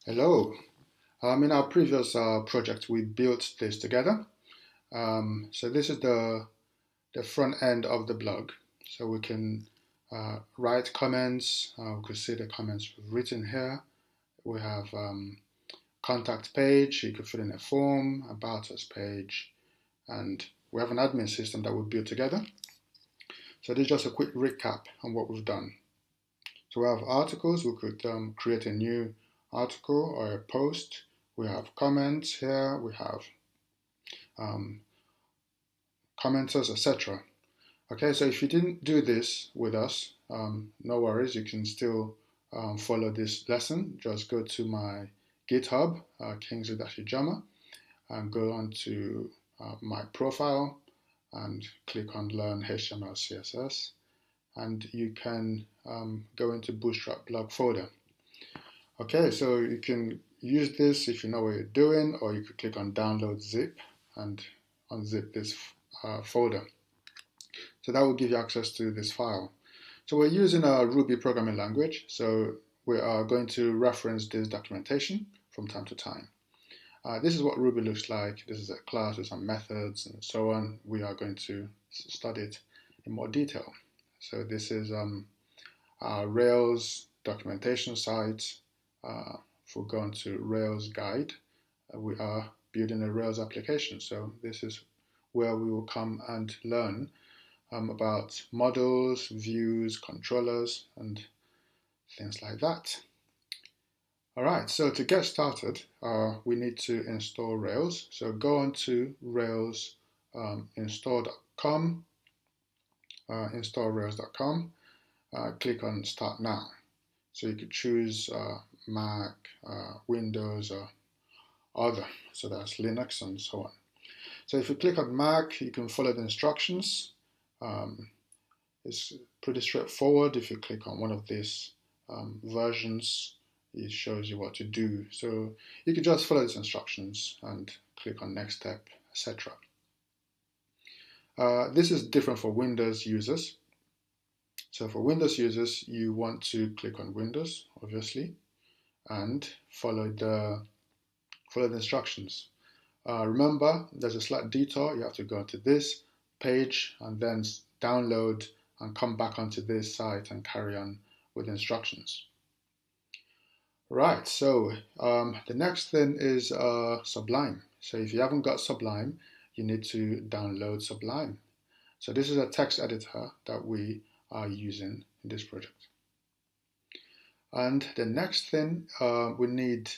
Hello. In our previous project, we built this together. So this is the front end of the blog. So we can write comments. We could see the comments we've written here. We have contact page. You could fill in a form, about us page, and we have an admin system that we built together. So this is just a quick recap on what we've done. So we have articles. We could create a new article or a post. We have comments here. We have um, commenters, etc. Okay, so if you didn't do this with us, no worries. You can still follow this lesson. Just go to my GitHub, Kingsley Ijama, and go on to my profile and click on Learn HTML CSS, and you can go into Bootstrap blog folder. Okay, so you can use this if you know what you're doing, or you could click on Download Zip and unzip this folder. So that will give you access to this file. So we're using a Ruby programming language, so we are going to reference this documentation from time to time. This is what Ruby looks like. This is a class with some methods and so on. We are going to study it in more detail. So this is our Rails documentation site. If we go on to Rails guide, we are building a Rails application. So this is where we will come and learn about models, views, controllers, and things like that. All right, so to get started, we need to install Rails. So go on to Rails install.com, installrails.com, click on Start Now. So you could choose Mac, Windows, or other. So that's Linux and so on. So if you click on Mac, you can follow the instructions. It's pretty straightforward. If you click on one of these versions, it shows you what to do. So you can just follow these instructions and click on next step, etc. This is different for Windows users. So for Windows users, you want to click on Windows, obviously, and follow the instructions. Remember, there's a slight detour. You have to go to this page and then download and come back onto this site and carry on with instructions. Right, so the next thing is Sublime. So if you haven't got Sublime, you need to download Sublime. So this is a text editor that we are using in this project. And the next thing, we need